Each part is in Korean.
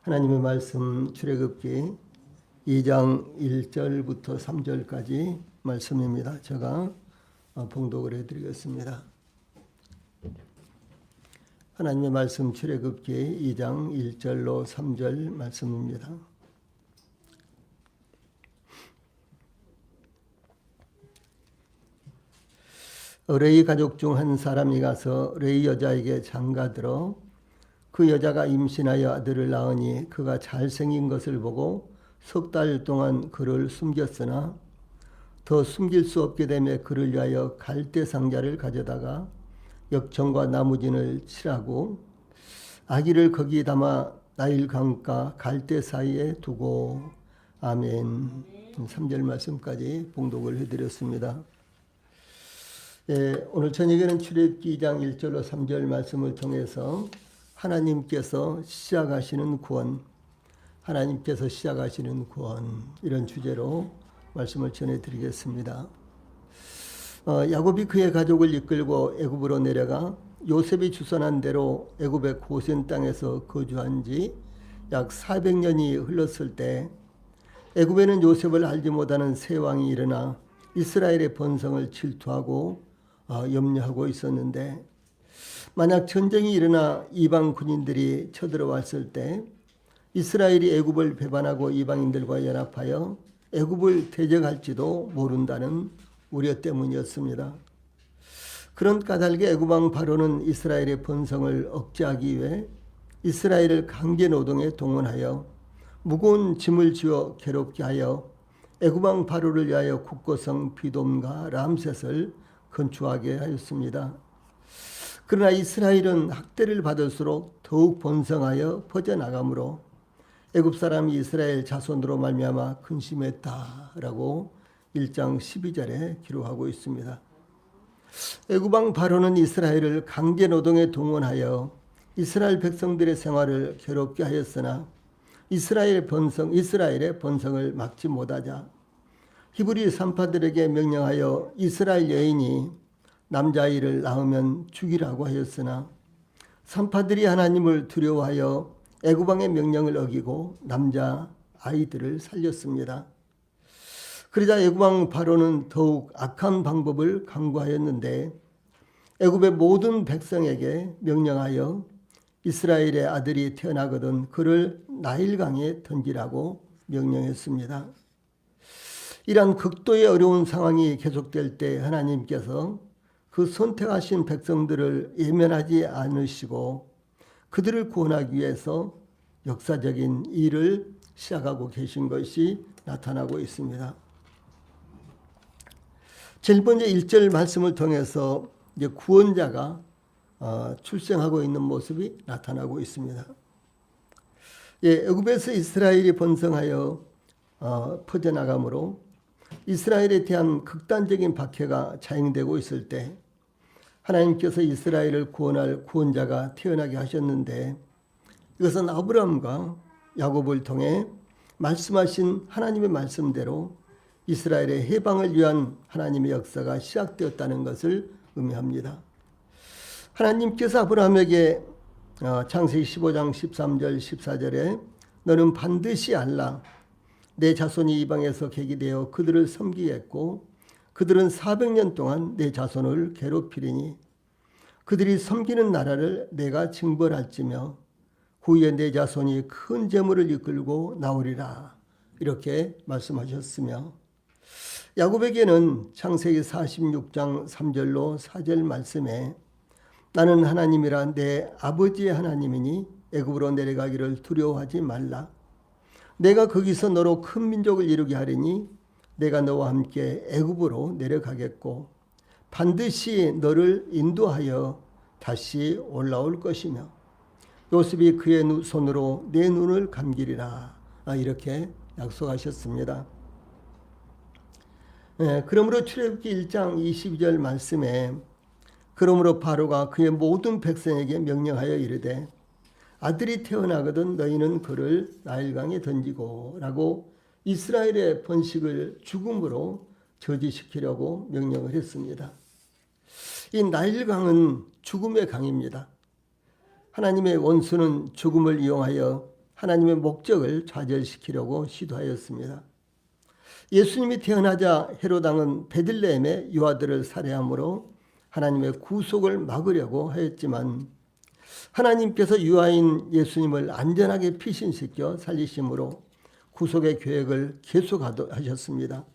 하나님의 말씀 출애굽기 2장 1절부터 3절까지 말씀입니다. 제가 봉독을 해드리겠습니다. 하나님의 말씀 출애굽기 2장 1절로 3절 말씀입니다. 레위 가족 중 한 사람이 가서 레위 여자에게 장가들어 그 여자가 임신하여 아들을 낳으니 그가 잘생긴 것을 보고 3달 동안 그를 숨겼으나 더 숨길 수 없게 되며 그를 위하여 갈대 상자를 가져다가 역청과 나무진을 칠하고 아기를 거기 담아 나일 강가 갈대 사이에 두고 아멘. 3절 말씀까지 봉독을 해드렸습니다. 오늘 저녁에는 출애굽기 2장 1절로 3절 말씀을 통해서 하나님께서 시작하시는 구원, 하나님께서 시작하시는 구원, 이런 주제로 말씀을 전해드리겠습니다. 야곱이 그의 가족을 이끌고 애굽으로 내려가 요셉이 주선한 대로 애굽의 고센 땅에서 거주한 지 약 400년이 흘렀을 때 애굽에는 요셉을 알지 못하는 새 왕이 일어나 이스라엘의 번성을 질투하고 염려하고 있었는데, 만약 전쟁이 일어나 이방 군인들이 쳐들어왔을 때 이스라엘이 애굽을 배반하고 이방인들과 연합하여 애굽을 대적할지도 모른다는 우려 때문이었습니다. 그런 까닭에 애굽 왕 바로는 이스라엘의 번성을 억제하기 위해 이스라엘을 강제 노동에 동원하여 무거운 짐을 지어 괴롭게 하여 애굽 왕 바로를 위하여 국고성 비돔과 람셋을 건축하게 하였습니다. 그러나 이스라엘은 학대를 받을수록 더욱 번성하여 퍼져나가므로 애굽 사람이 이스라엘 자손으로 말미암아 근심했다라고 1장 12절에 기록하고 있습니다. 애굽 왕 바로는 이스라엘을 강제 노동에 동원하여 이스라엘 백성들의 생활을 괴롭게 하였으나 이스라엘의 번성을 막지 못하자 히브리 산파들에게 명령하여 이스라엘 여인이 남자아이를 낳으면 죽이라고 하였으나 산파들이 하나님을 두려워하여 애굽 왕의 명령을 어기고 남자아이들을 살렸습니다. 그러자 애굽 왕 바로는 더욱 악한 방법을 강구하였는데 애굽의 모든 백성에게 명령하여 이스라엘의 아들이 태어나거든 그를 나일강에 던지라고 명령했습니다. 이러한 극도의 어려운 상황이 계속될 때 하나님께서 그 선택하신 백성들을 예면하지 않으시고 그들을 구원하기 위해서 역사적인 일을 시작하고 계신 것이 나타나고 있습니다. 제일 먼저 1절 말씀을 통해서 이제 구원자가 출생하고 있는 모습이 나타나고 있습니다. 애굽에서 이스라엘이 번성하여 퍼져나가므로 이스라엘에 대한 극단적인 박해가 자행되고 있을 때 하나님께서 이스라엘을 구원할 구원자가 태어나게 하셨는데, 이것은 아브라함과 야곱을 통해 말씀하신 하나님의 말씀대로 이스라엘의 해방을 위한 하나님의 역사가 시작되었다는 것을 의미합니다. 하나님께서 아브라함에게 창세기 15장 13절 14절에 너는 반드시 알라 내 자손이 이방에서 계기되어 그들을 섬기겠고 그들은 400년 동안 내 자손을 괴롭히리니 그들이 섬기는 나라를 내가 징벌할지며 후에 내 자손이 큰 재물을 이끌고 나오리라, 이렇게 말씀하셨으며, 야곱에게는 창세기 46장 3절로 4절 말씀에 나는 하나님이라 내 아버지의 하나님이니 애굽으로 내려가기를 두려워하지 말라. 내가 거기서 너로 큰 민족을 이루게 하리니 내가 너와 함께 애굽으로 내려가겠고 반드시 너를 인도하여 다시 올라올 것이며 요셉이 그의 손으로 내 눈을 감기리라, 이렇게 약속하셨습니다. 그러므로 출애굽기 1장 22절 말씀에 그러므로 바로가 그의 모든 백성에게 명령하여 이르되 아들이 태어나거든 너희는 그를 나일강에 던지고 라고 이스라엘의 번식을 죽음으로 저지시키려고 명령을 했습니다. 이 나일강은 죽음의 강입니다. 하나님의 원수는 죽음을 이용하여 하나님의 목적을 좌절시키려고 시도하였습니다. 예수님이 태어나자 헤롯 왕은 베들레헴의 유아들을 살해함으로 하나님의 구속을 막으려고 하였지만 하나님께서 유아인 예수님을 안전하게 피신시켜 살리심으로 구속의 계획을 계속하셨습니다.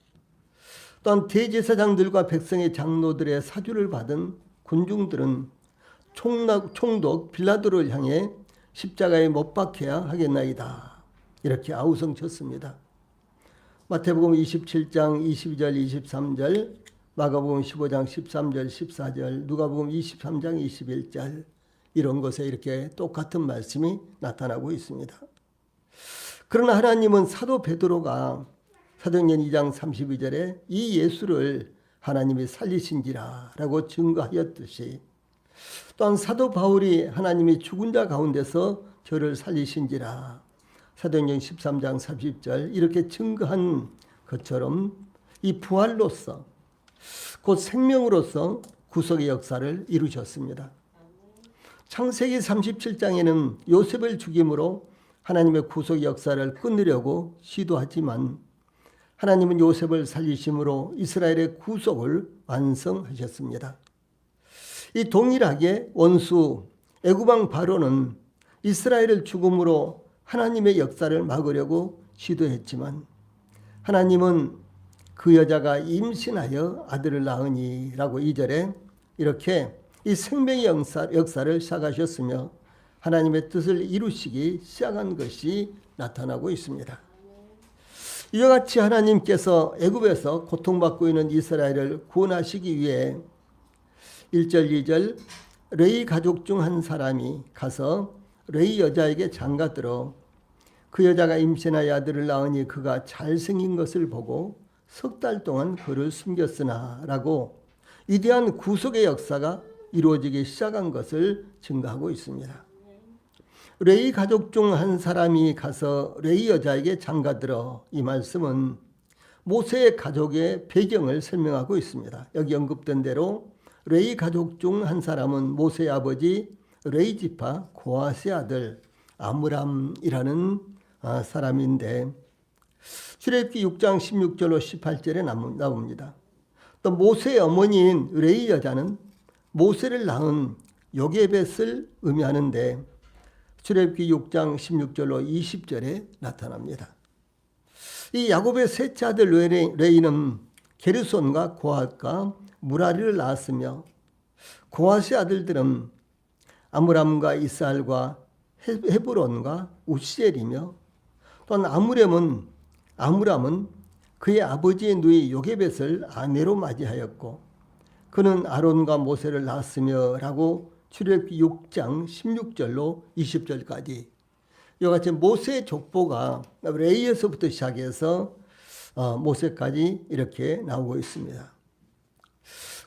또한 대제사장들과 백성의 장로들의 사주를 받은 군중들은 총독 빌라도를 향해 십자가에 못 박혀야 하겠나이다, 이렇게 아우성쳤습니다. 마태복음 27장 22절 23절, 마가복음 15장 13절 14절, 누가복음 23장 21절, 이런 것에 이렇게 똑같은 말씀이 나타나고 있습니다. 그러나 하나님은 사도 베드로가 사도행전 2장 32절에 이 예수를 하나님이 살리신지라 라고 증거하였듯이, 또한 사도 바울이 하나님이 죽은 자 가운데서 저를 살리신지라 사도행전 13장 30절 이렇게 증거한 것처럼 이 부활로서 곧 생명으로서 구속의 역사를 이루셨습니다. 창세기 37장에는 요셉을 죽임으로 하나님의 구속 역사를 끊으려고 시도하지만 하나님은 요셉을 살리심으로 이스라엘의 구속을 완성하셨습니다. 이 동일하게 원수 애굽 왕 바로는 이스라엘을 죽음으로 하나님의 역사를 막으려고 시도했지만 하나님은 그 여자가 임신하여 아들을 낳으니 라고 2절에 이렇게 이 생명의 역사를 시작하셨으며 하나님의 뜻을 이루시기 시작한 것이 나타나고 있습니다. 이와 같이 하나님께서 애굽에서 고통받고 있는 이스라엘을 구원하시기 위해 1절 2절 레위 가족 중 한 사람이 가서 레위 여자에게 장가들어 그 여자가 임신하여 아들을 낳으니 그가 잘생긴 것을 보고 석 달 동안 그를 숨겼으나 라고 위대한 구속의 역사가 이루어지기 시작한 것을 증거하고 있습니다. 레위 가족 중 한 사람이 가서 레위 여자에게 장가들어, 이 말씀은 모세의 가족의 배경을 설명하고 있습니다. 여기 언급된 대로 레위 가족 중 한 사람은 모세의 아버지 레위 지파 고핫의 아들 아므람이라는 사람인데 출애굽기 6장 16절로 18절에 나옵니다. 또 모세의 어머니인 레위 여자는 모세를 낳은 요게벳을 의미하는데 출애굽기 6장 16절로 20절에 나타납니다. 이 야곱의 셋째 아들 레이는 게르손과 고핫과 무라리를 낳았으며 고핫의 아들들은 아므람과 이스알과 헤브론과 우시엘이며 또한 아므람은 그의 아버지의 누이 요게벳을 아내로 맞이하였고 그는 아론과 모세를 낳았으며 라고 출애굽기 6장 16절로 20절까지 이와 같이 모세의 족보가 레이에서부터 시작해서 모세까지 이렇게 나오고 있습니다.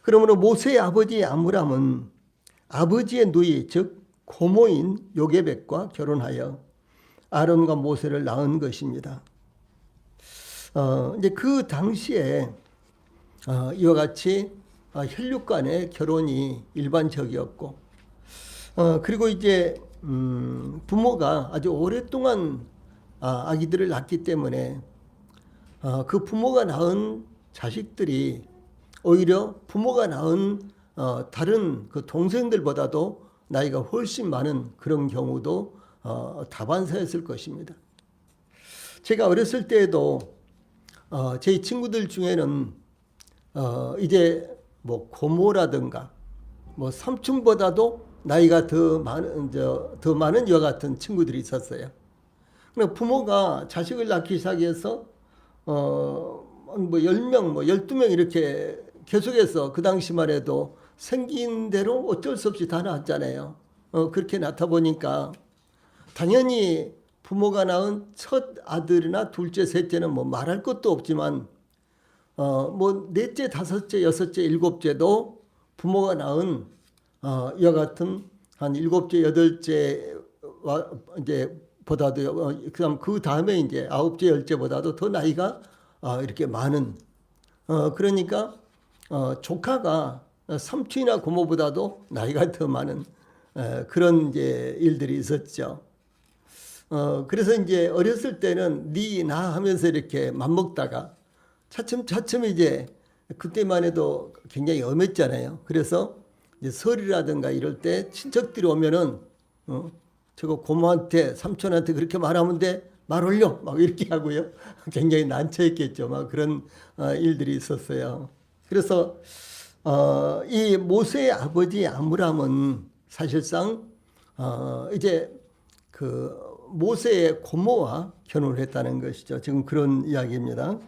그러므로 모세의 아버지 아므람은 아버지의 누이 즉 고모인 요게벳과 결혼하여 아론과 모세를 낳은 것입니다. 이제 그 당시에 이와 같이 혈육 간의 결혼이 일반적이었고 그리고 이제 부모가 아주 오랫동안 아기들을 낳기 때문에 그 부모가 낳은 자식들이 오히려 부모가 낳은 다른 그 동생들보다도 나이가 훨씬 많은 그런 경우도 다반사였을 것입니다. 제가 어렸을 때에도 제 친구들 중에는 이제 뭐 고모라든가 뭐 삼촌보다도 나이가 더 많은 여 같은 친구들이 있었어요. 그러니까 부모가 자식을 낳기 시작해서 뭐 10명, 뭐 12명 이렇게 계속해서 그 당시만 해도 생긴 대로 어쩔 수 없이 다 낳았잖아요. 그렇게 낳다 보니까 당연히 부모가 낳은 첫 아들이나 둘째, 셋째는 뭐 말할 것도 없지만 뭐 넷째, 다섯째, 여섯째, 일곱째도 부모가 낳은 이와 같은 한 일곱째, 여덟째와 이제 보다도 그다음 그 다음에 이제 아홉째, 열째보다도 더 나이가 이렇게 많은 그러니까 조카가 삼촌이나 고모보다도 나이가 더 많은 그런 이제 일들이 있었죠. 그래서 이제 어렸을 때는 니 나 하면서 이렇게 맘먹다가 차츰 이제 그때만 해도 굉장히 엄했잖아요. 그래서 이제 설이라든가 이럴 때 친척들이 오면은 저거 고모한테 삼촌한테 그렇게 말하면 돼. 말 올려 막 이렇게 하고요. 굉장히 난처했겠죠. 막 그런 일들이 있었어요. 그래서 이 모세의 아버지 아므람은 사실상 이제 그 모세의 고모와 결혼을 했다는 것이죠. 지금 그런 이야기입니다.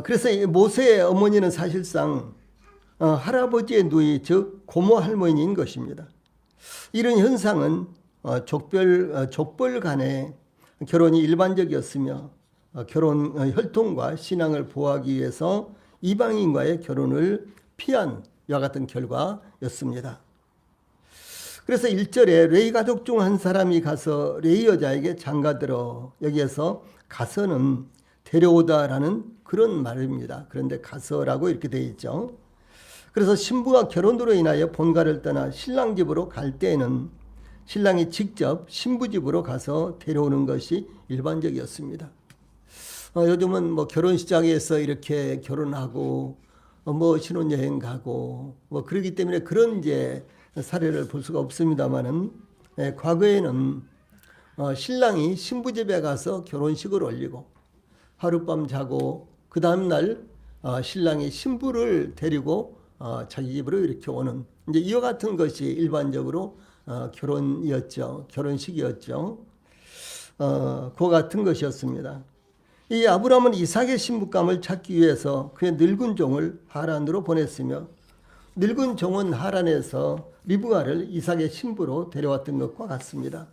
그래서 이 모세의 어머니는 사실상 할아버지의 누이 즉 고모 할머니인 것입니다. 이런 현상은 족벌 간의 결혼이 일반적이었으며 결혼 혈통과 신앙을 보호하기 위해서 이방인과의 결혼을 피한 이와 같은 결과였습니다. 그래서 1절에 레위 가족 중 한 사람이 가서 레위 여자에게 장가들어, 여기에서 가서는 데려오다라는 그런 말입니다. 그런데 가서라고 이렇게 되어 있죠. 그래서 신부가 결혼으로 인하여 본가를 떠나 신랑 집으로 갈 때에는 신랑이 직접 신부 집으로 가서 데려오는 것이 일반적이었습니다. 요즘은 뭐 결혼식장에서 이렇게 결혼하고 뭐 신혼여행 가고 뭐 그러기 때문에 그런 이제 사례를 볼 수가 없습니다만은 과거에는 신랑이 신부 집에 가서 결혼식을 올리고 하룻밤 자고 그 다음날 신랑이 신부를 데리고 자기 집으로 이렇게 오는 이제 이와 같은 것이 일반적으로 결혼이었죠. 결혼식이었죠. 그와 같은 것이었습니다. 이 아브라함은 이삭의 신부감을 찾기 위해서 그의 늙은 종을 하란으로 보냈으며 늙은 종은 하란에서 리브가를 이삭의 신부로 데려왔던 것과 같습니다.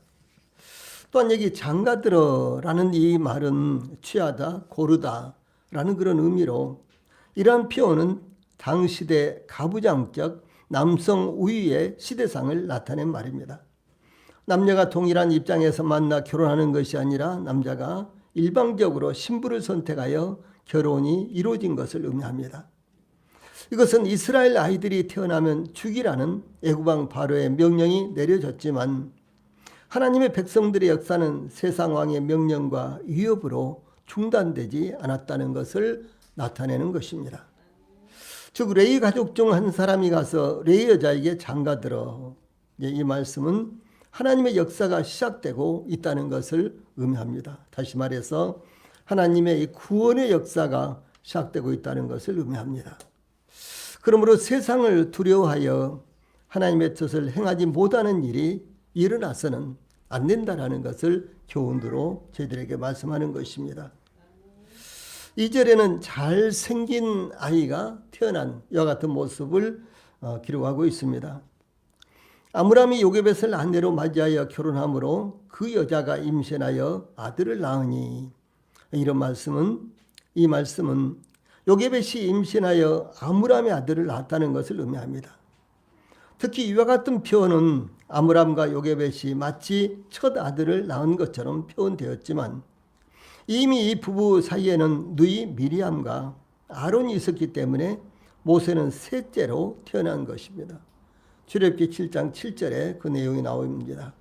또한 여기 장가들어라는 이 말은 취하다, 고르다라는 그런 의미로 이러한 표현은 당시대 가부장적 남성 우위의 시대상을 나타낸 말입니다. 남녀가 동일한 입장에서 만나 결혼하는 것이 아니라 남자가 일방적으로 신부를 선택하여 결혼이 이루어진 것을 의미합니다. 이것은 이스라엘 아이들이 태어나면 죽이라는 애굽왕 바로의 명령이 내려졌지만 하나님의 백성들의 역사는 세상 왕의 명령과 위협으로 중단되지 않았다는 것을 나타내는 것입니다. 즉 레위 가족 중 한 사람이 가서 레위 여자에게 장가들어, 이 말씀은 하나님의 역사가 시작되고 있다는 것을 의미합니다. 다시 말해서 하나님의 이 구원의 역사가 시작되고 있다는 것을 의미합니다. 그러므로 세상을 두려워하여 하나님의 뜻을 행하지 못하는 일이 일어나서는 안 된다라는 것을 교훈으로 저희들에게 말씀하는 것입니다. 2절에는 잘생긴 아이가 태어난 이와 같은 모습을 기록하고 있습니다. 아므람이 요게벳을 아내로 맞이하여 결혼하므로 그 여자가 임신하여 아들을 낳으니, 이 말씀은 요게벳이 임신하여 아므람의 아들을 낳았다는 것을 의미합니다. 특히 이와 같은 표현은 아므람과 요게벳이 마치 첫 아들을 낳은 것처럼 표현되었지만 이미 이 부부 사이에는 누이 미리암과 아론이 있었기 때문에 모세는 셋째로 태어난 것입니다. 출애굽기 7장 7절에 그 내용이 나옵니다.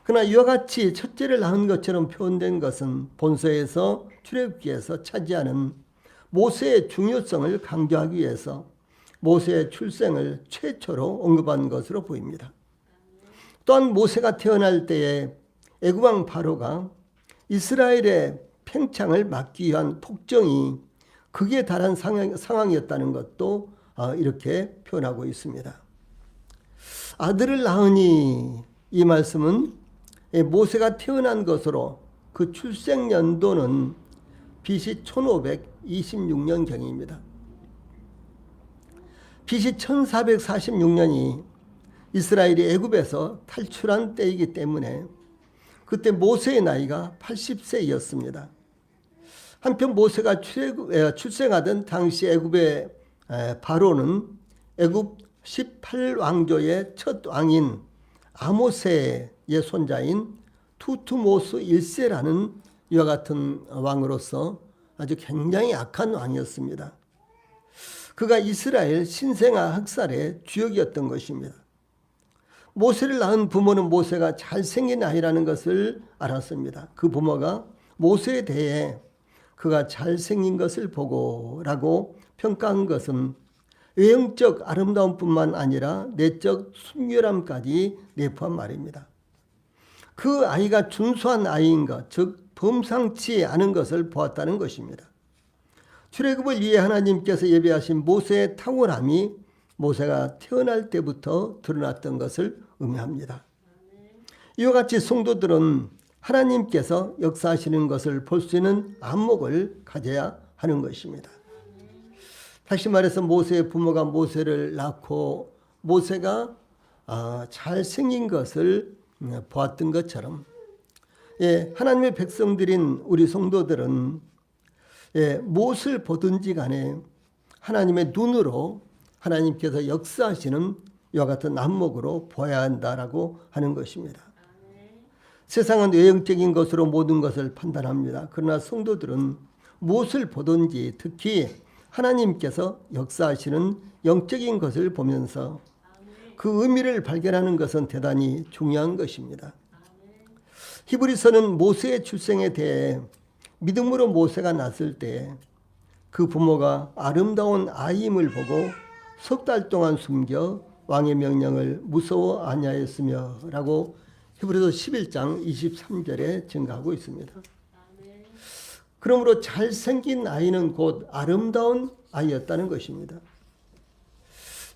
그러나 이와 같이 첫째를 낳은 것처럼 표현된 것은 본서에서 출애굽기에서 차지하는 모세의 중요성을 강조하기 위해서 모세의 출생을 최초로 언급한 것으로 보입니다. 또한 모세가 태어날 때에 애굽왕 바로가 이스라엘의 팽창을 막기 위한 폭정이 극에 달한 상황이었다는 것도 이렇게 표현하고 있습니다. 아들을 낳으니, 이 말씀은 모세가 태어난 것으로 그 출생 연도는 BC 1526년경입니다. BC 1446년이 이스라엘이 애굽에서 탈출한 때이기 때문에 그때 모세의 나이가 80세였습니다. 한편 모세가 출생하던 당시 애굽의 바로는 애굽 18왕조의 첫 왕인 아모세의 손자인 투투모스 1세라는 이와 같은 왕으로서 아주 굉장히 악한 왕이었습니다. 그가 이스라엘 신생아 학살의 주역이었던 것입니다. 모세를 낳은 부모는 모세가 잘생긴 아이라는 것을 알았습니다. 그 부모가 모세에 대해 그가 잘생긴 것을 보고 라고 평가한 것은 외형적 아름다움 뿐만 아니라 내적 순결함까지 내포한 말입니다. 그 아이가 준수한 아이인 것, 즉 범상치 않은 것을 보았다는 것입니다. 출애굽을 위해 하나님께서 예비하신 모세의 탁월함이 모세가 태어날 때부터 드러났던 것을 의미합니다. 이와 같이 성도들은 하나님께서 역사하시는 것을 볼 수 있는 안목을 가져야 하는 것입니다. 다시 말해서 모세의 부모가 모세를 낳고 모세가 잘생긴 것을 보았던 것처럼 하나님의 백성들인 우리 성도들은 무엇을 보든지 간에 하나님의 눈으로 하나님께서 역사하시는 이와 같은 안목으로 보아야 한다라고 하는 것입니다. 세상은 외형적인 것으로 모든 것을 판단합니다. 그러나 성도들은 무엇을 보든지 특히 하나님께서 역사하시는 영적인 것을 보면서 그 의미를 발견하는 것은 대단히 중요한 것입니다. 히브리서는 모세의 출생에 대해 믿음으로 모세가 낳았을 때 그 부모가 아름다운 아이임을 보고 석 달 동안 숨겨 왕의 명령을 무서워 아니하였으며 라고 히브리서 11장 23절에 증가하고 있습니다. 그러므로 잘생긴 아이는 곧 아름다운 아이였다는 것입니다.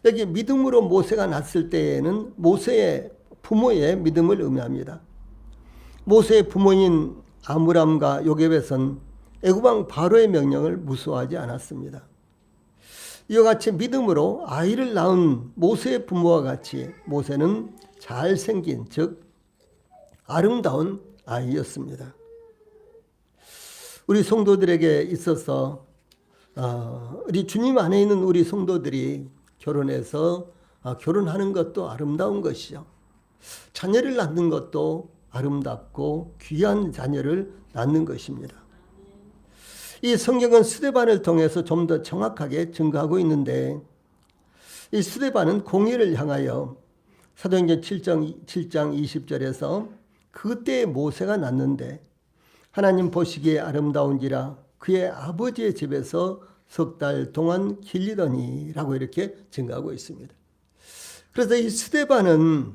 여기 믿음으로 모세가 낳았을 때에는 모세의 부모의 믿음을 의미합니다. 모세의 부모인 아므람과 요게벳은 애굽왕 바로의 명령을 무서워하지 않았습니다. 이와 같이 믿음으로 아이를 낳은 모세의 부모와 같이 모세는 잘생긴 즉 아름다운 아이였습니다. 우리 성도들에게 있어서 우리 주님 안에 있는 우리 성도들이 결혼해서 결혼하는 것도 아름다운 것이죠. 자녀를 낳는 것도 아름답고 귀한 자녀를 낳는 것입니다. 이 성경은 스데반을 통해서 좀 더 정확하게 증거하고 있는데 이 스데반은 공의를 향하여 사도행전 7장 20절에서 그때 모세가 낳는데 하나님 보시기에 아름다운지라 그의 아버지의 집에서 석 달 동안 길리더니 라고 이렇게 증거하고 있습니다. 그래서 이 스데반은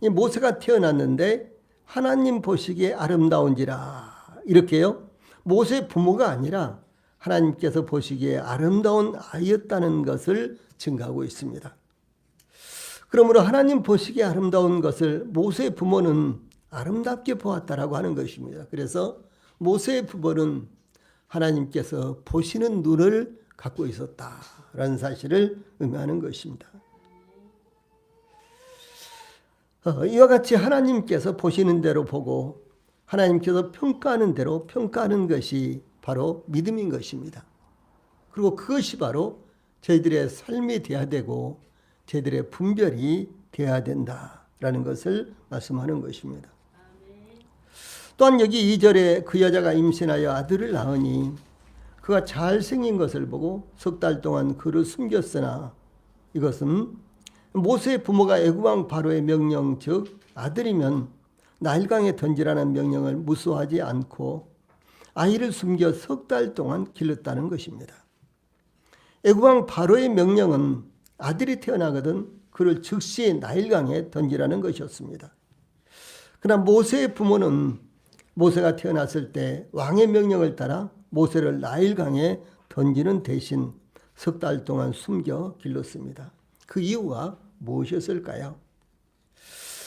이 모세가 태어났는데 하나님 보시기에 아름다운지라 이렇게요. 모세의 부모가 아니라 하나님께서 보시기에 아름다운 아이였다는 것을 증거하고 있습니다. 그러므로 하나님 보시기에 아름다운 것을 모세의 부모는 아름답게 보았다라고 하는 것입니다. 그래서 모세의 부모는 하나님께서 보시는 눈을 갖고 있었다라는 사실을 의미하는 것입니다. 이와 같이 하나님께서 보시는 대로 보고 하나님께서 평가하는 대로 평가하는 것이 바로 믿음인 것입니다. 그리고 그것이 바로 저희들의 삶이 되어야 되고 저희들의 분별이 되어야 된다라는 것을 말씀하는 것입니다. 또한 여기 2절에 그 여자가 임신하여 아들을 낳으니 그가 잘생긴 것을 보고 석 달 동안 그를 숨겼으나 이것은 모세의 부모가 애굽왕 바로의 명령 즉 아들이면 나일강에 던지라는 명령을 무수하지 않고 아이를 숨겨 석 달 동안 길렀다는 것입니다. 애굽왕 바로의 명령은 아들이 태어나거든 그를 즉시 나일강에 던지라는 것이었습니다. 그러나 모세의 부모는 모세가 태어났을 때 왕의 명령을 따라 모세를 나일강에 던지는 대신 석 달 동안 숨겨 길렀습니다. 그 이유가 무엇이었을까요?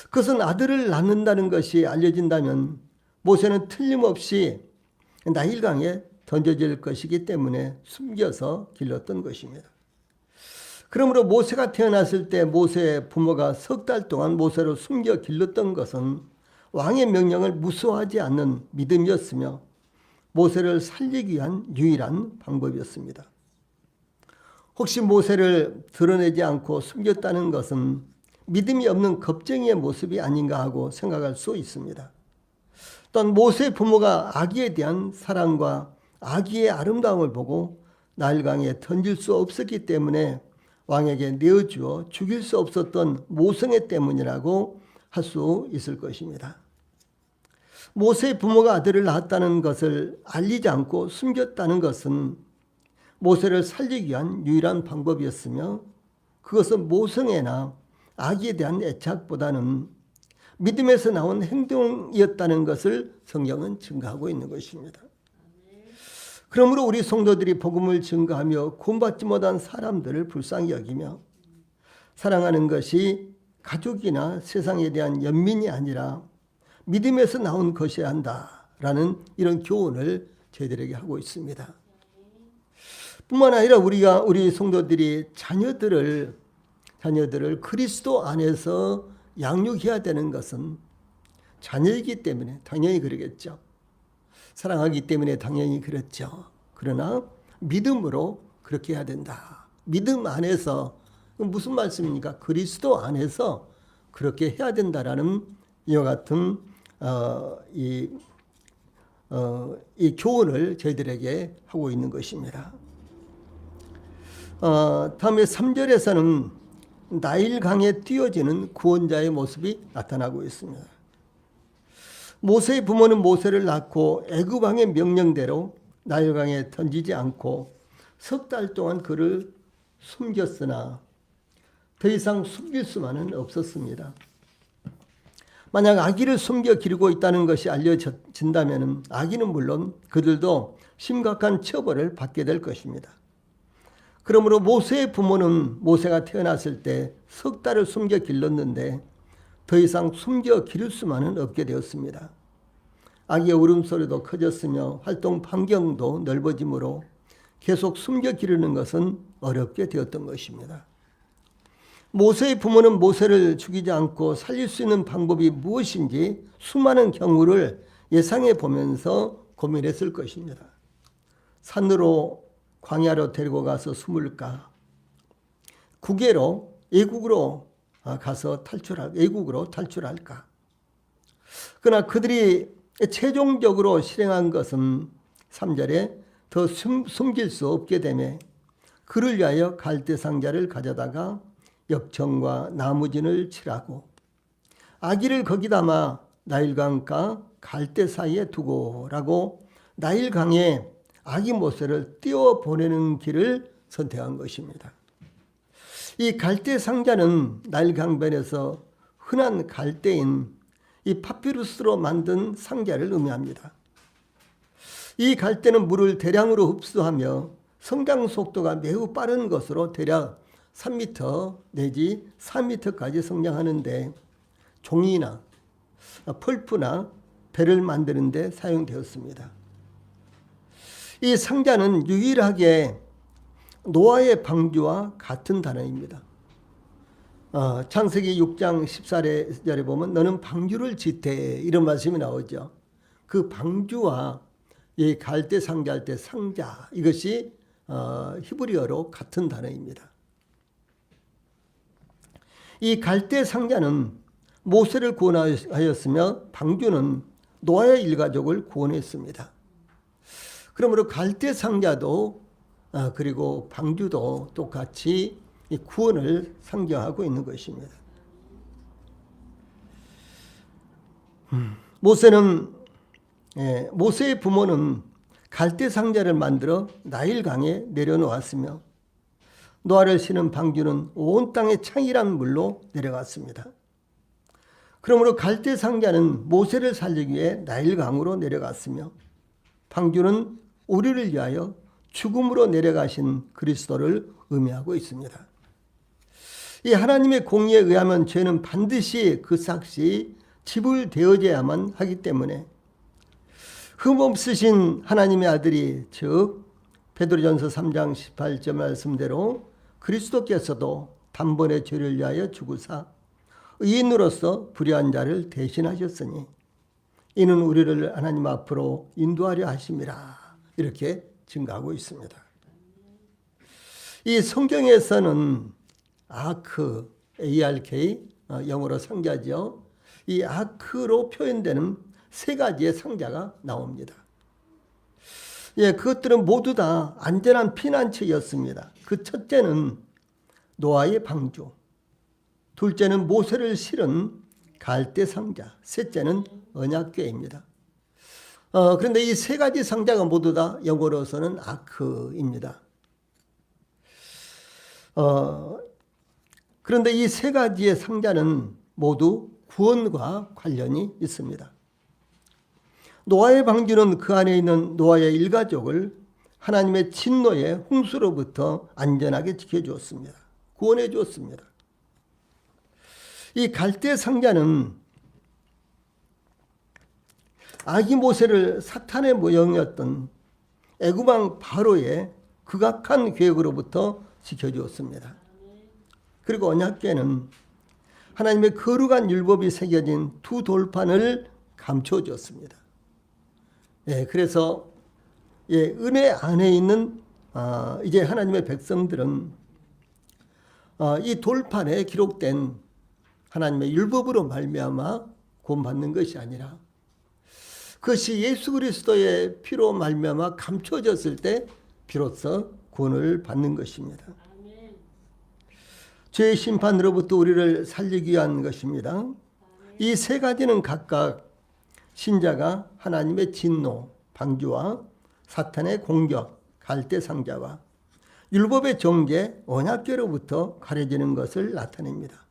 그것은 아들을 낳는다는 것이 알려진다면 모세는 틀림없이 나일강에 던져질 것이기 때문에 숨겨서 길렀던 것입니다. 그러므로 모세가 태어났을 때 모세의 부모가 석 달 동안 모세를 숨겨 길렀던 것은 왕의 명령을 무수하지 않는 믿음이었으며 모세를 살리기 위한 유일한 방법이었습니다. 혹시 모세를 드러내지 않고 숨겼다는 것은 믿음이 없는 겁쟁이의 모습이 아닌가 하고 생각할 수 있습니다. 또한 모세의 부모가 아기에 대한 사랑과 아기의 아름다움을 보고 나일강에 던질 수 없었기 때문에 왕에게 내어주어 죽일 수 없었던 모성애 때문이라고 할 수 있을 것입니다. 모세의 부모가 아들을 낳았다는 것을 알리지 않고 숨겼다는 것은 모세를 살리기 위한 유일한 방법이었으며, 그것은 모성애나 악에 대한 애착보다는 믿음에서 나온 행동이었다는 것을 성경은 증거하고 있는 것입니다. 그러므로 우리 성도들이 복음을 증거하며 구원받지 못한 사람들을 불쌍히 여기며 사랑하는 것이 가족이나 세상에 대한 연민이 아니라 믿음에서 나온 것이어야 한다라는 이런 교훈을 저희들에게 하고 있습니다. 뿐만 아니라 우리 성도들이 자녀들을 그리스도 안에서 양육해야 되는 것은 자녀이기 때문에 당연히 그러겠죠. 사랑하기 때문에 당연히 그렇죠. 그러나 믿음으로 그렇게 해야 된다. 믿음 안에서, 무슨 말씀입니까? 그리스도 안에서 그렇게 해야 된다라는 이와 같은 이 교훈을 저희들에게 하고 있는 것입니다. 다음에 3절에서는 나일강에 띄어지는 구원자의 모습이 나타나고 있습니다. 모세의 부모는 모세를 낳고 애굽 왕의 명령대로 나일강에 던지지 않고 석 달 동안 그를 숨겼으나 더 이상 숨길 수만은 없었습니다. 만약 아기를 숨겨 기르고 있다는 것이 알려진다면 아기는 물론 그들도 심각한 처벌을 받게 될 것입니다. 그러므로 모세의 부모는 모세가 태어났을 때 석 달을 숨겨 길렀는데 더 이상 숨겨 기를 수만은 없게 되었습니다. 아기의 울음소리도 커졌으며 활동 반경도 넓어지므로 계속 숨겨 기르는 것은 어렵게 되었던 것입니다. 모세의 부모는 모세를 죽이지 않고 살릴 수 있는 방법이 무엇인지 수많은 경우를 예상해 보면서 고민했을 것입니다. 산으로, 광야로 데리고 가서 숨을까? 국외로, 애국으로 가서 애국으로 탈출할까? 그러나 그들이 최종적으로 실행한 것은 3절에 더 숨길 수 없게 되매 그를 위하여 갈대 상자를 가져다가 엽청과 나무진을 칠하고 아기를 거기 담아 나일강과 갈대 사이에 두고라고 나일강에 아기 모세를 띄워 보내는 길을 선택한 것입니다. 이 갈대 상자는 나일강변에서 흔한 갈대인 이 파피루스로 만든 상자를 의미합니다. 이 갈대는 물을 대량으로 흡수하며 성장 속도가 매우 빠른 것으로 대략 3m 내지 4m까지 성장하는데 종이나 펄프나 배를 만드는 데 사용되었습니다. 이 상자는 유일하게 노아의 방주와 같은 단어입니다. 창세기 6장 14절에 보면 너는 방주를 짓되 이런 말씀이 나오죠. 그 방주와 이 갈대 상자할 때 상자, 이것이 히브리어로 같은 단어입니다. 이 갈대 상자는 모세를 구원하였으며 방주는 노아의 일가족을 구원했습니다. 그러므로 갈대 상자도 그리고 방주도 똑같이 이 구원을 상징하고 있는 것입니다. 모세의 부모는 갈대 상자를 만들어 나일강에 내려놓았으며 노아를 실은 방주는 온 땅의 창이란 물로 내려갔습니다. 그러므로 갈대 상자는 모세를 살리기 위해 나일강으로 내려갔으며 방주는 우리를 위하여 죽음으로 내려가신 그리스도를 의미하고 있습니다. 이 하나님의 공의에 의하면 죄는 반드시 그 삭시 지불되어져야만 하기 때문에 흠없으신 하나님의 아들이 즉 베드로전서 3장 18절 말씀대로 그리스도께서도 단번에 죄를 위하여 죽으사 의인으로서 불의한 자를 대신하셨으니 이는 우리를 하나님 앞으로 인도하려 하심이라 이렇게 증거하고 있습니다. 이 성경에서는 아크, ARK, 영어로 상자죠. 이 아크로 표현되는 세 가지의 상자가 나옵니다. 그것들은 모두 다 안전한 피난처였습니다. 그 첫째는 노아의 방주, 둘째는 모세를 실은 갈대 상자, 셋째는 언약궤입니다. 그런데 이 세 가지 상자가 모두 다 영어로서는 아크입니다. 그런데 이 세 가지의 상자는 모두 구원과 관련이 있습니다. 노아의 방주는 그 안에 있는 노아의 일가족을 하나님의 진노의 홍수로부터 안전하게 지켜주었습니다. 구원해 주었습니다. 이 갈대 상자는 아기 모세를 사탄의 모형이었던 애굽왕 바로의 극악한 계획으로부터 지켜주었습니다. 그리고 언약궤는 하나님의 거룩한 율법이 새겨진 두 돌판을 감춰주었습니다. 그래서 은혜 안에 있는 이제 하나님의 백성들은 이 돌판에 기록된 하나님의 율법으로 말미암아 구원받는 것이 아니라 그것이 예수 그리스도의 피로 말미암아 감춰졌을 때 비로소 구원을 받는 것입니다. 죄의 심판으로부터 우리를 살리기 위한 것입니다. 이 세 가지는 각각 신자가 하나님의 진노, 방주와 사탄의 공격, 갈대 상자와 율법의 정죄, 언약궤로부터 가려지는 것을 나타냅니다.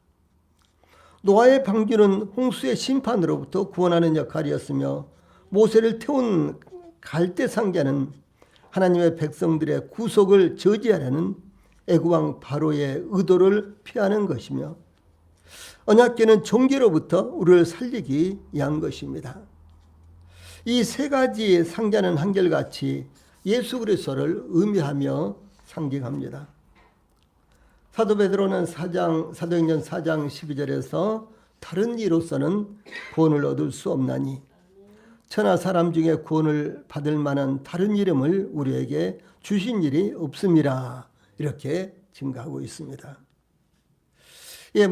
노아의 방주는 홍수의 심판으로부터 구원하는 역할이었으며 모세를 태운 갈대 상자는 하나님의 백성들의 구속을 저지하려는 애굽왕 바로의 의도를 피하는 것이며 언약궤는 정죄로부터 우리를 살리기 위한 것입니다. 이 세 가지 상자는 한결같이 예수 그리스도를 의미하며 상징합니다. 사도 베드로는 사도행전 4장 12절에서 다른 이로서는 구원을 얻을 수 없나니 천하 사람 중에 구원을 받을 만한 다른 이름을 우리에게 주신 일이 없음이라 이렇게 증가하고 있습니다.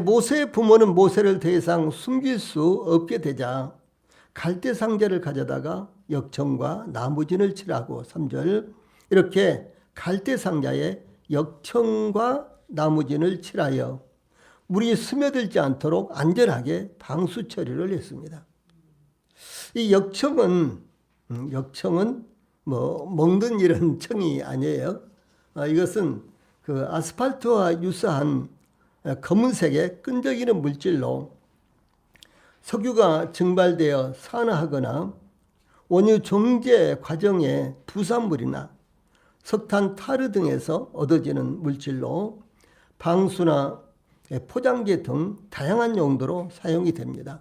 모세의 부모는 모세를 더 이상 숨길 수 없게 되자 갈대 상자를 가져다가 역청과 나무진을 칠하고 3절 이렇게 갈대 상자에 역청과 나무진을 칠하여 물이 스며들지 않도록 안전하게 방수 처리를 했습니다. 이 역청은 뭐 먹는 이런 청이 아니에요. 이것은 그 아스팔트와 유사한 검은색의 끈적이는 물질로 석유가 증발되어 산화하거나 원유 정제 과정의 부산물이나 석탄 타르 등에서 얻어지는 물질로 방수나 포장재 등 다양한 용도로 사용이 됩니다.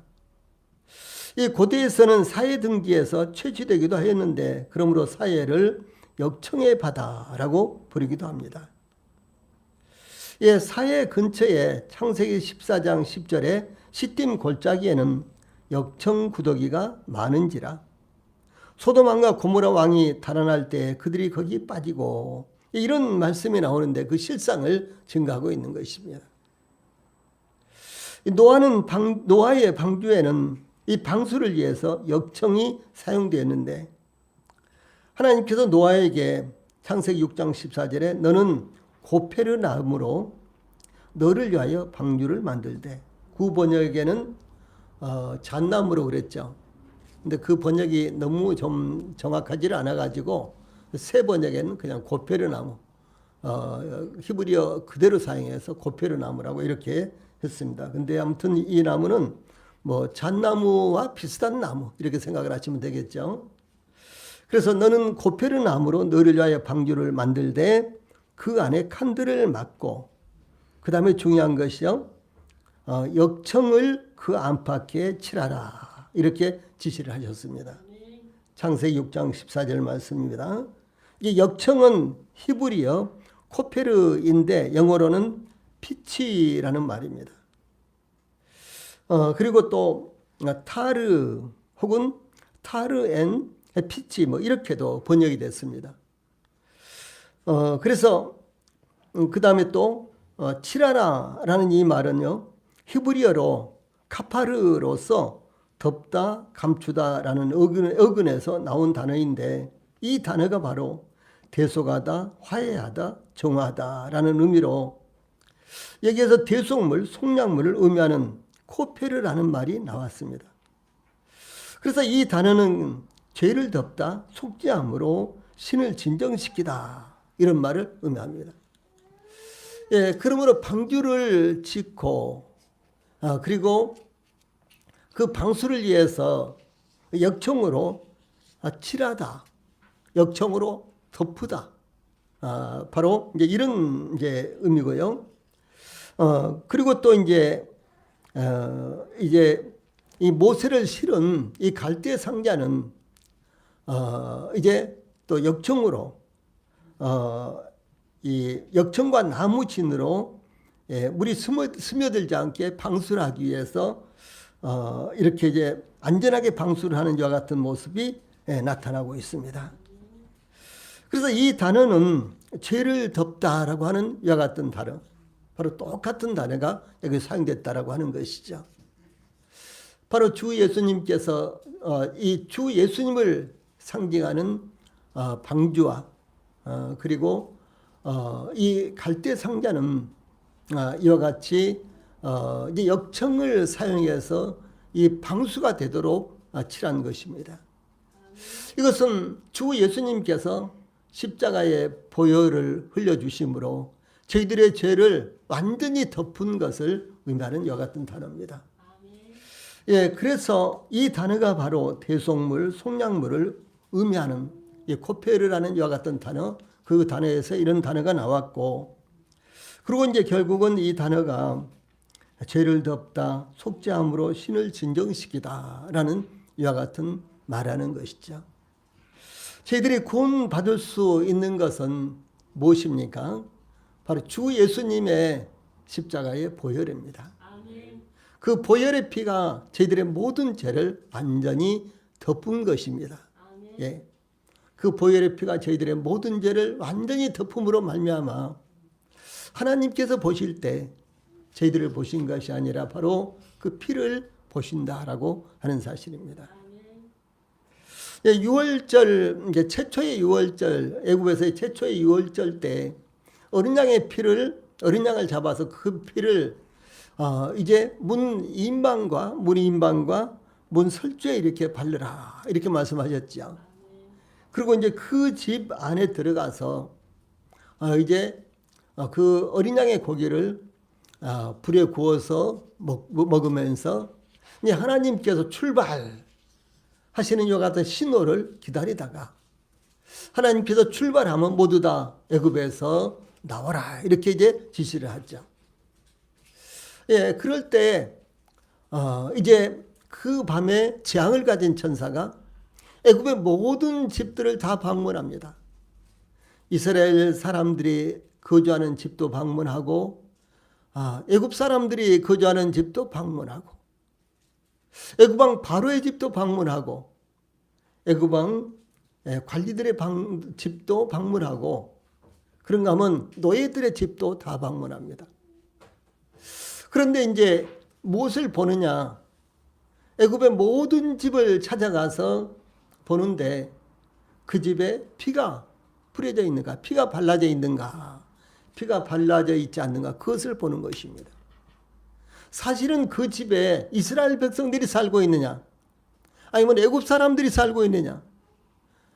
이 고대에서는 사해 등지에서 채취되기도 했는데 그러므로 사해를 역청의 바다라고 부르기도 합니다. 사해 근처에 창세기 14장 10절에 시딤 골짜기에는 역청 구더기가 많은지라 소돔왕과 고모라 왕이 달아날 때 그들이 거기 빠지고 이런 말씀이 나오는데 그 실상을 증가하고 있는 것입니다. 노아의 방주에는 이 방수를 위해서 역청이 사용되었는데 하나님께서 노아에게 창세기 6장 14절에 너는 고페르 나무로 너를 위하여 방주를 만들되 그 번역에는 잣나무로 그랬죠. 근데 그 번역이 너무 좀 정확하지를 않아가지고 새 번역에는 그냥 고페르 나무 히브리어 그대로 사용해서 고페르 나무라고 이렇게 했습니다. 근데 아무튼 이 나무는 뭐 잣나무와 비슷한 나무 이렇게 생각을 하시면 되겠죠. 그래서 너는 고페르 나무로 너를 위하여 방주를 만들되 그 안에 칸들을 막고 그 다음에 중요한 것이요. 역청을 그 안팎에 칠하라 이렇게 지시를 하셨습니다. 창세기 6장 14절 말씀입니다. 이 역청은 히브리어 코페르인데 영어로는 피치라는 말입니다. 그리고 또 타르 혹은 타르 앤 피치 뭐 이렇게도 번역이 됐습니다. 그래서 그 다음에 또 칠하라라는 이 말은요 히브리어로 카파르로서 덮다 감추다라는 어근에서 나온 단어인데 이 단어가 바로 대속하다 화해하다 정하다라는 의미로 여기에서 대속물, 속량물을 의미하는 코페르라는 말이 나왔습니다. 그래서 이 단어는 죄를 덮다, 속죄함으로 신을 진정시키다 이런 말을 의미합니다. 예, 그러므로 방주를 짓고 그리고 그 방수를 위해서 역청으로 칠하다, 역청으로 덮으다, 바로 이제 이런 이제 의미고요. 그리고 또 이제 이 모세를 실은 이 갈대 상자는 이제 또 역청으로 이 역청과 나무진으로 물이 스며들지 않게 방수를 하기 위해서 이렇게 이제 안전하게 방수를 하는 이와 같은 모습이 나타나고 있습니다. 그래서 이 단어는 죄를 덮다라고 하는 이와 같은 단어, 바로 똑같은 단어가 여기 사용됐다라고 하는 것이죠. 바로 주 예수님께서 이 주 예수님을 상징하는 방주와 그리고 이 갈대 상자는 이와 같이 이제 역청을 사용해서 이 방수가 되도록 칠한 것입니다. 이것은 주 예수님께서 십자가의 보혈을 흘려주심으로 저희들의 죄를 완전히 덮은 것을 의미하는 이와 같은 단어입니다. 예, 그래서 이 단어가 바로 대속물, 속량물을 의미하는 이 코페르라는 이와 같은 단어, 그 단어에서 이런 단어가 나왔고, 그리고 이제 결국은 이 단어가 죄를 덮다, 속죄함으로 신을 진정시키다라는 이와 같은 말하는 것이죠. 저희들이 구원 받을 수 있는 것은 무엇입니까? 바로 주 예수님의 십자가의 보혈입니다. 그 보혈의 피가 저희들의 모든 죄를 완전히 덮은 것입니다. 예. 그 보혈의 피가 저희들의 모든 죄를 완전히 덮음으로 말미암아 하나님께서 보실 때 저희들을 보신 것이 아니라 바로 그 피를 보신다라고 하는 사실입니다. 예, 유월절, 이제 최초의 유월절, 애굽에서의 최초의 유월절 때 어린 양을 잡아서 그 피를 이제 문 임방과 문 설주에 이렇게 바르라 이렇게 말씀하셨죠. 그리고 이제 그 집 안에 들어가서 이제 그 어린 양의 고기를 불에 구워서 먹으면서 이제 하나님께서 출발하시는 이와 같은 신호를 기다리다가 하나님께서 출발하면 모두 다 애굽에서 나와라 이렇게 이제 지시를 하죠. 예, 그럴 때 이제 그 밤에 재앙을 가진 천사가 애굽의 모든 집들을 다 방문합니다. 이스라엘 사람들이 거주하는 집도 방문하고 애굽 사람들이 거주하는 집도 방문하고 애굽 왕 바로의 집도 방문하고 애굽 왕 관리들의 집도 방문하고 그런가 하면 노예들의 집도 다 방문합니다. 그런데 이제 무엇을 보느냐? 애굽의 모든 집을 찾아가서 보는데 그 집에 피가 뿌려져 있는가? 피가 발라져 있는가? 피가 발라져 있지 않는가? 그것을 보는 것입니다. 사실은 그 집에 이스라엘 백성들이 살고 있느냐? 아니면 애굽 사람들이 살고 있느냐?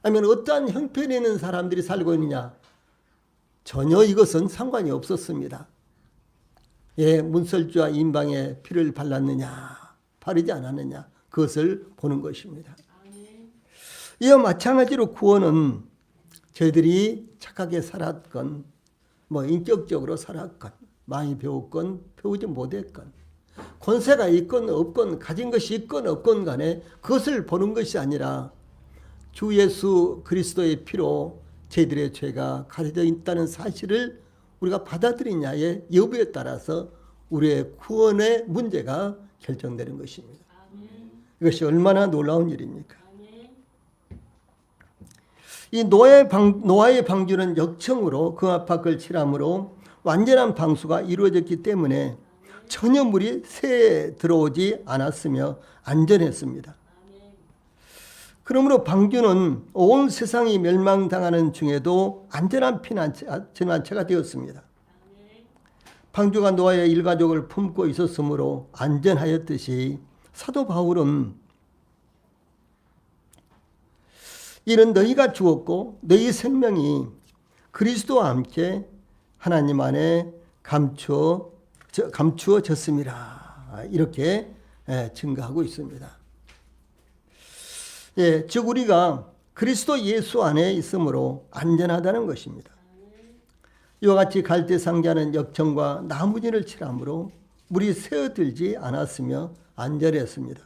아니면 어떠한 형편에 있는 사람들이 살고 있느냐? 전혀 이것은 상관이 없었습니다. 예, 문설주와 임방에 피를 발랐느냐, 바르지 않았느냐, 그것을 보는 것입니다. 이와 마찬가지로 구원은 저희들이 착하게 살았건, 인격적으로 살았건, 많이 배웠건, 배우지 못했건, 권세가 있건 없건, 가진 것이 있건 없건 간에 그것을 보는 것이 아니라 주 예수 그리스도의 피로 저희들의 죄가 가려져 있다는 사실을 우리가 받아들이냐의 여부에 따라서 우리의 구원의 문제가 결정되는 것입니다. 이것이 얼마나 놀라운 일입니까? 이 노아의 방주는 역청으로 그 앞밖을 칠함으로 완전한 방수가 이루어졌기 때문에 전혀 물이 새에 들어오지 않았으며 안전했습니다. 그러므로 방주는 온 세상이 멸망당하는 중에도 안전한 피난처가 되었습니다. 방주가 노아의 일가족을 품고 있었으므로 안전하였듯이 사도 바울은 이는 너희가 죽었고 너희 생명이 그리스도와 함께 하나님 안에 감추어졌음이라 이렇게 증거하고 있습니다. 즉 우리가 그리스도 예수 안에 있으므로 안전하다는 것입니다. 이와 같이 갈대 상자는 역청과 나무진을 칠함으로 물이 새어들지 않았으며 안전했습니다.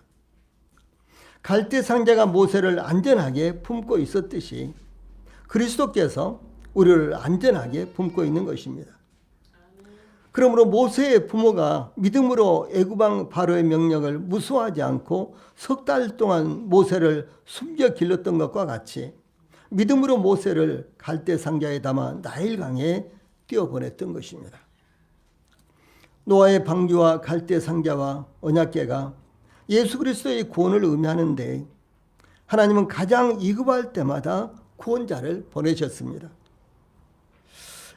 갈대 상자가 모세를 안전하게 품고 있었듯이 그리스도께서 우리를 안전하게 품고 있는 것입니다. 그러므로 모세의 부모가 믿음으로 애굽왕 바로의 명령을 무수하지 않고 석 달 동안 모세를 숨겨 길렀던 것과 같이 믿음으로 모세를 갈대 상자에 담아 나일강에 띄어보냈던 것입니다. 노아의 방주와 갈대 상자와 언약궤가 예수 그리스도의 구원을 의미하는데 하나님은 가장 위급할 때마다 구원자를 보내셨습니다.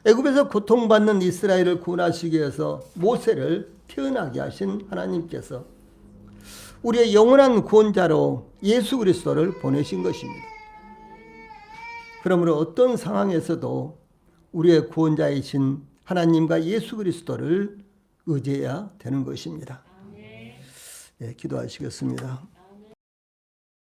애굽에서 고통받는 이스라엘을 구원하시기 위해서 모세를 태어나게 하신 하나님께서 우리의 영원한 구원자로 예수 그리스도를 보내신 것입니다. 그러므로 어떤 상황에서도 우리의 구원자이신 하나님과 예수 그리스도를 의지해야 되는 것입니다. 기도하시겠습니다.